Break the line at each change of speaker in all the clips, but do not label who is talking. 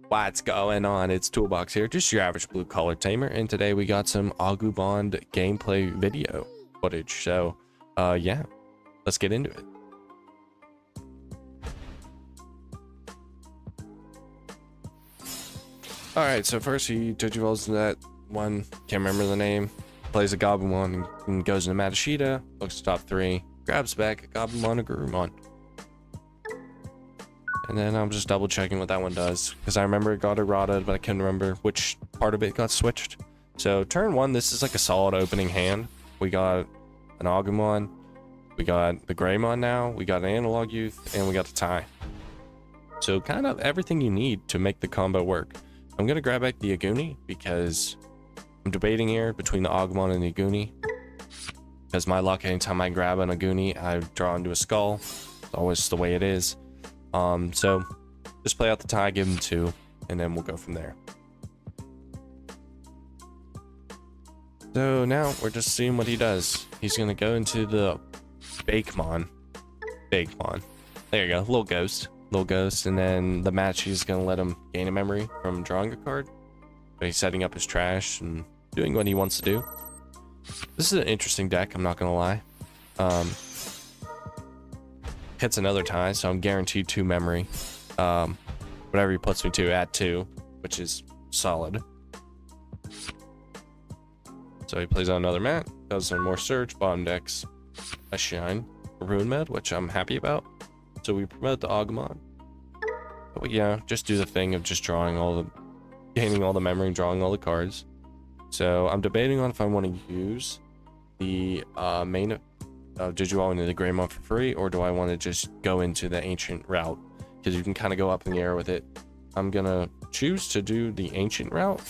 What's going on? It's Toolbox here, just your average blue collar tamer, and today we got some AguBond gameplay video footage. So, yeah, let's get into it. All right, so first he digivolves that one, can't remember the name, plays a Gabumon and goes into Matashita, looks top 3, grabs back a Gabumon and Garurumon. And then I'm just double checking what that one does, because I remember it got errata, but I couldn't remember which part of it got switched. So turn 1, this is like a solid opening hand. We got an Agumon, we got the Greymon now, we got an Analog Youth, and we got the tie. So kind of everything you need to make the combo work. I'm going to grab back the Aguni, because I'm debating here between the Agumon and the Aguni. Because my luck, anytime I grab an Aguni, I draw into a skull. It's always the way it is. So just play out the tie, give him 2, and then we'll go from there. So now we're just seeing what he does. He's gonna go into the Bakemon. There you go, little ghost, and then the match he's gonna let him gain a memory from drawing a card. But he's setting up his trash and doing what he wants to do. This is an interesting deck, I'm not gonna lie. Hits another tie, so I'm guaranteed 2 memory. Whatever he puts me to, add 2, which is solid. So he plays on another mat, does some more search, bottom decks a shine, a ruin med, which I'm happy about. So we promote the Agumon. But yeah, just do the thing of just gaining all the memory, drawing all the cards. So I'm debating on if I want to use the main Digimon into the Greymon for free, or do I want to just go into the ancient route, because you can kind of go up in the air with it. I'm gonna choose to do the ancient route,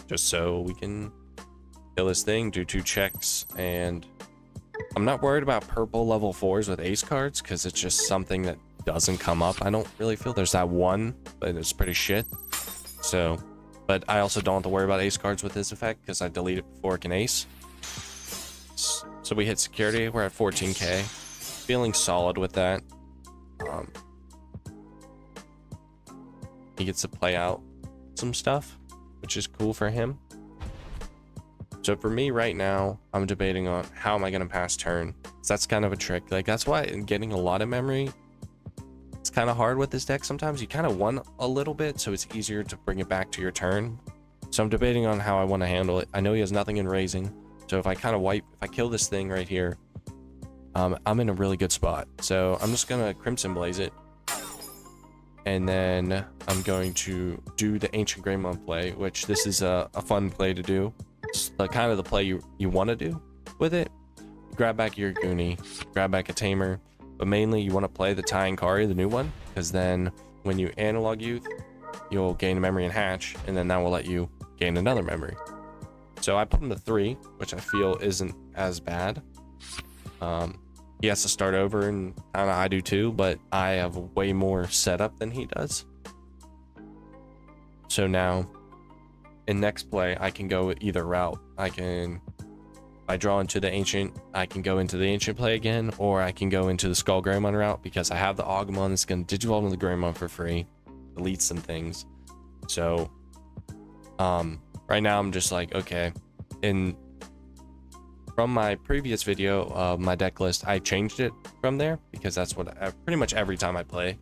just so we can kill this thing, do 2 checks, and I'm not worried about purple level 4s with ace cards, because it's just something that doesn't come up. I don't really feel there's that one, but it's pretty shit. So, but I also don't have to worry about ace cards with this effect, because I delete it before it can ace. So we hit security, we're at 14k, feeling solid with that. He gets to play out some stuff, which is cool for him. So for me right now, I'm debating on how am I going to pass turn. So that's kind of a trick. Like, that's why getting a lot of memory, it's kind of hard with this deck. Sometimes you kind of want a little bit, so it's easier to bring it back to your turn. So I'm debating on how I want to handle it. I know he has nothing in raising. So if I kind of if I kill this thing right here, I'm in a really good spot. So I'm just gonna Crimson Blaze it, and then I'm going to do the Ancient Greymon play, which this is a fun play to do. It's the kind of the play you want to do with it. Grab back your Goonie, grab back a Tamer, but mainly you want to play the Tai and Kari, the new one, because then when you Analog Youth, you'll gain a memory and hatch, and then that will let you gain another memory. So I put him to 3, which I feel isn't as bad. He has to start over, and I do too, but I have way more setup than he does. So now, in next play, I can go either route. If I draw into the Ancient, I can go into the Ancient play again, or I can go into the Skull Greymon route, because I have the Agumon that's going to Digivolve into the Greymon for free, delete some things. So, right now I'm just like, okay, from my previous video, my deck list, I changed it from there, because that's what pretty much every time I play,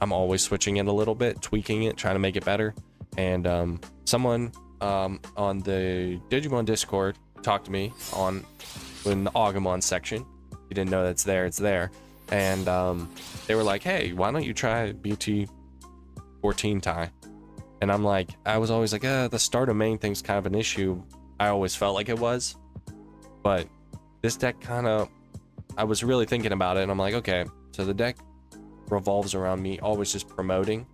I'm always switching it a little bit, tweaking it, trying to make it better. And someone on the Digimon Discord talked to me in the Agumon section. You didn't know that's there, it's there. And they were like, hey, why don't you try BT17 tie? And I'm like, I was always like, the start of main thing's kind of an issue. I always felt like it was. But this deck I was really thinking about it, and I'm like, okay, so the deck revolves around me always just promoting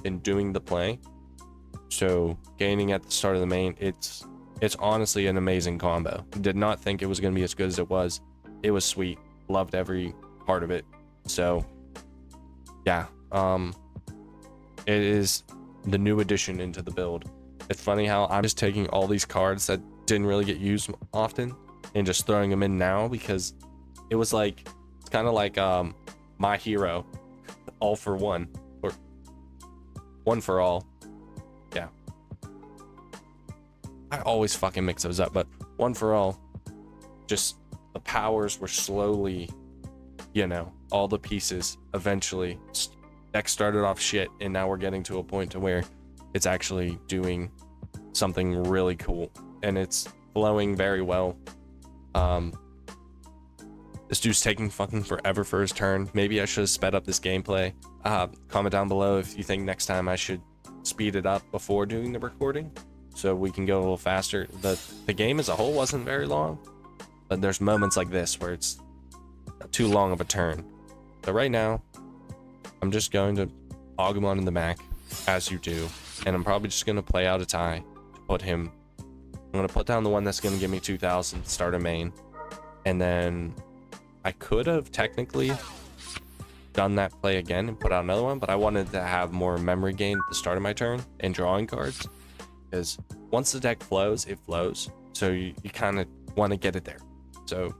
and doing the play. So gaining at the start of the main, it's honestly an amazing combo. Did not think it was going to be as good as it was. It was sweet. Loved every part of it. So yeah, it is the new addition into the build. It's funny how I'm just taking all these cards that didn't really get used often and just throwing them in now, because it was like, it's kind of like my hero all for one, or One for all. Yeah. I always fucking mix those up, but one for all. Just the powers were slowly, you know, all the pieces eventually. Deck started off shit, and now we're getting to a point to where it's actually doing something really cool, and it's flowing very well. This dude's taking fucking forever for his turn. Maybe I should have sped up this gameplay. Comment down below if you think next time I should speed it up before doing the recording, so we can go a little faster. The game as a whole wasn't very long, but there's moments like this where it's not too long of a turn. So right now, I'm just going to AguBond in the Mac, as you do, and I'm probably just going to play out a tie to put him. I'm going to put down the one that's going to give me 2,000, start a main, and then I could have technically done that play again and put out another one, but I wanted to have more memory gain at the start of my turn and drawing cards, because once the deck flows, it flows. So you kind of want to get it there. So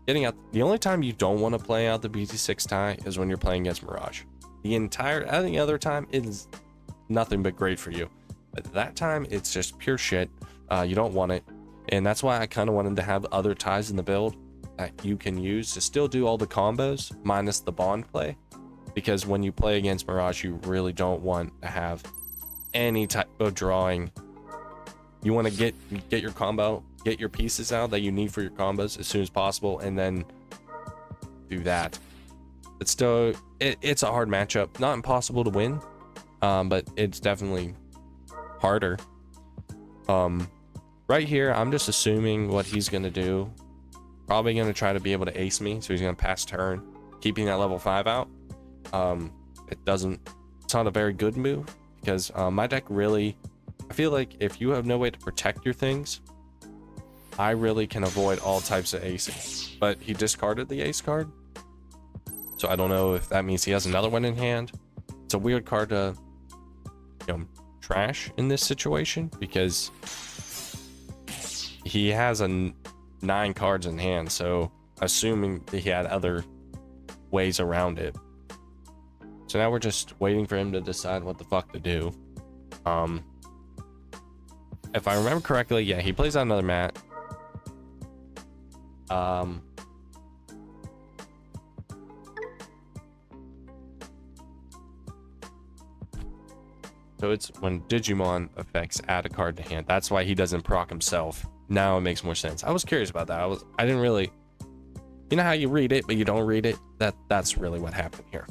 getting out, the only time you don't want to play out the BT6 tie is when you're playing against Mirage. Any other time it is nothing but great for you, but that time it's just pure shit. You don't want it, and that's why I kind of wanted to have other ties in the build that you can use to still do all the combos minus the bond play, because when you play against Mirage, you really don't want to have any type of drawing. You want to get your combo, get your pieces out that you need for your combos as soon as possible, and then do that. But still, it's a hard matchup. Not impossible to win, but it's definitely harder. Right here, I'm just assuming what he's gonna do. Probably gonna try to be able to ace me, so he's gonna pass turn, keeping that level 5 out. It's not a very good move, because my deck really, I feel like if you have no way to protect your things, I really can avoid all types of acing. But he discarded the ace card, so I don't know if that means he has another one in hand. It's a weird card to, you know, trash in this situation, because he has 9 cards in hand, so assuming that he had other ways around it. So now we're just waiting for him to decide what the fuck to do. If I remember correctly, yeah, he plays out another mat. So it's when Digimon effects add a card to hand. That's why he doesn't proc himself. Now it makes more sense. I was curious about that. I didn't really, you know how you read it but you don't read it? That's really what happened here.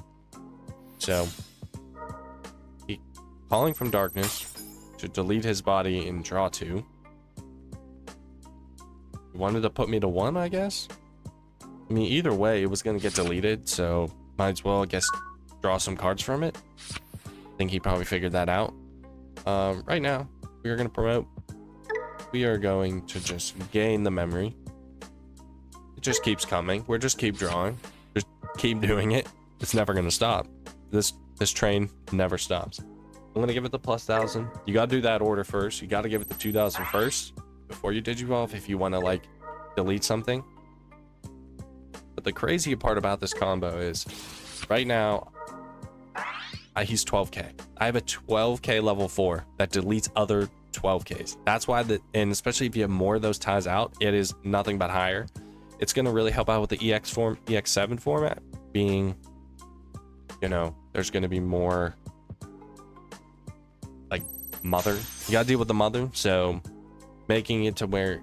So he calling from darkness to delete his body and draw 2. He wanted to put me to 1, I guess. I mean, either way it was going to get deleted, so might as well, I guess, draw some cards from it. I think he probably figured that out. Right now we are going to promote. We are going to just gain the memory. It just keeps coming. We're just keep drawing. Just keep doing it. It's never going to stop. This train never stops. I'm going to give it the +1,000. You got to do that order first. You got to give it the 2,000 first before you Digivolve if you want to, like, delete something. But the crazy part about this combo is right now he's 12k. I have a 12k level 4 that deletes other 12ks. That's why and especially if you have more of those ties out, it is nothing but higher. It's going to really help out with the EX7 format, being, you know, there's going to be more like mother. You got to deal with the mother, so making it to where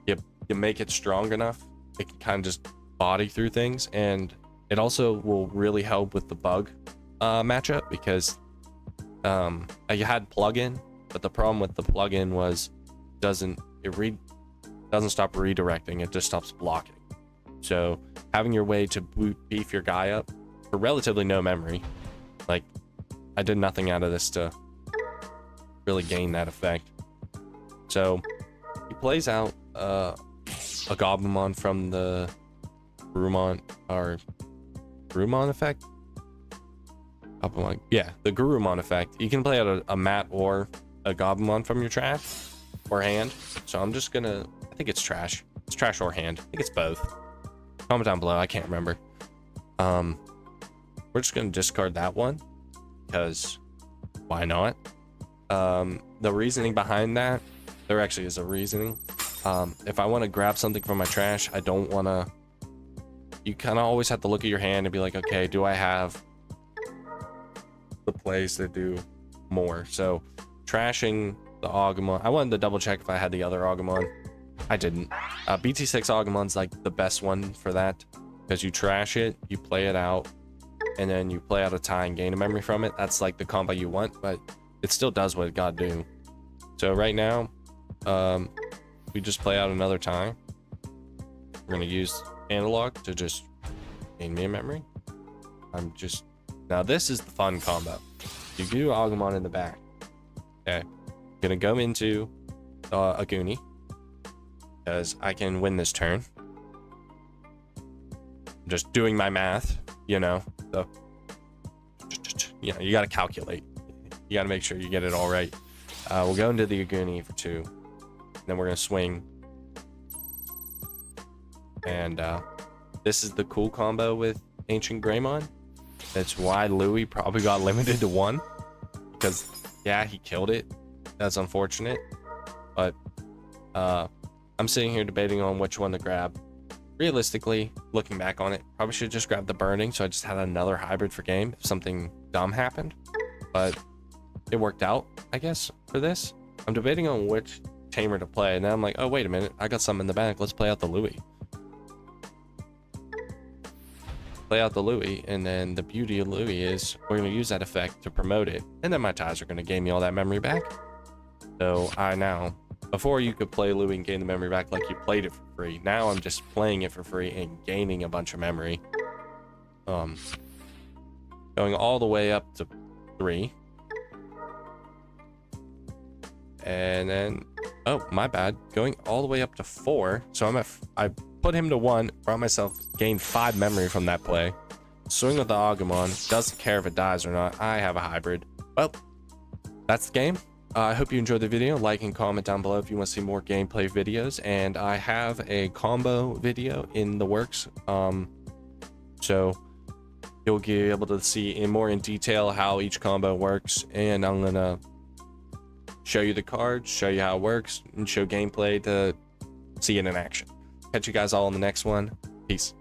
you make it strong enough, it can kind of just body through things. And it also will really help with the bug matchup, because I had plugin, but the problem with the plugin was doesn't stop redirecting, it just stops blocking. So having your way to beef your guy up for relatively no memory, like I did nothing out of this to really gain that effect. So he plays out a AguBond from the Garurumon effect. Yeah, the Garurumon effect. You can play out a mat or a AguBond from your trash or hand. So I'm just gonna, I think it's trash. It's trash or hand. I think it's both. Comment down below. I can't remember. We're just gonna discard that one because why not? The reasoning behind that, there actually is a reasoning. If I want to grab something from my trash, I don't want to, you kind of always have to look at your hand and be like, okay, do I have the plays to do more? So trashing the Agumon, I wanted to double check if I had the other Agumon. I didn't. BT6 Agumon's like the best one for that, because you trash it, you play it out, and then you play out a tie and gain a memory from it. That's like the combo you want, but it still does what it gotta do. So right now, we just play out another tie. We're gonna use analog to just gain me a memory. Now this is the fun combo. You do Agumon in the back. Okay, I'm gonna go into a Goonie, because I can win this turn. I'm just doing my math, you know. So, you know, you gotta calculate. You gotta make sure you get it all right. We'll go into the Aguni for 2. Then we're gonna swing. And this is the cool combo with Ancient Greymon. That's why Louis probably got limited to 1. Because, yeah, he killed it. That's unfortunate. But I'm sitting here debating on which one to grab. Realistically, looking back on it, probably should just grab the Burning, so I just had another hybrid for game if something dumb happened. But it worked out, I guess, for this. I'm debating on which tamer to play, and then I'm like, oh, wait a minute, I got something in the back. Let's play out the Louis. Play out the Louis, and then the beauty of Louis is we're going to use that effect to promote it, and then my ties are going to gain me all that memory back. So I now, before you could play Louis and gain the memory back like you played it for free, now I'm just playing it for free and gaining a bunch of memory. Going all the way up to 3. And then, oh, my bad, going all the way up to 4. So I put him to 1, brought myself, gained 5 memory from that play. Swing with the Agumon, doesn't care if it dies or not. I have a hybrid. Well, that's the game. I hope you enjoyed the video. Like and comment down below if you want to see more gameplay videos. And I have a combo video in the works. So you'll be able to see in detail how each combo works. And I'm going to show you the cards, show you how it works, and show gameplay to see it in action. Catch you guys all in the next one. Peace.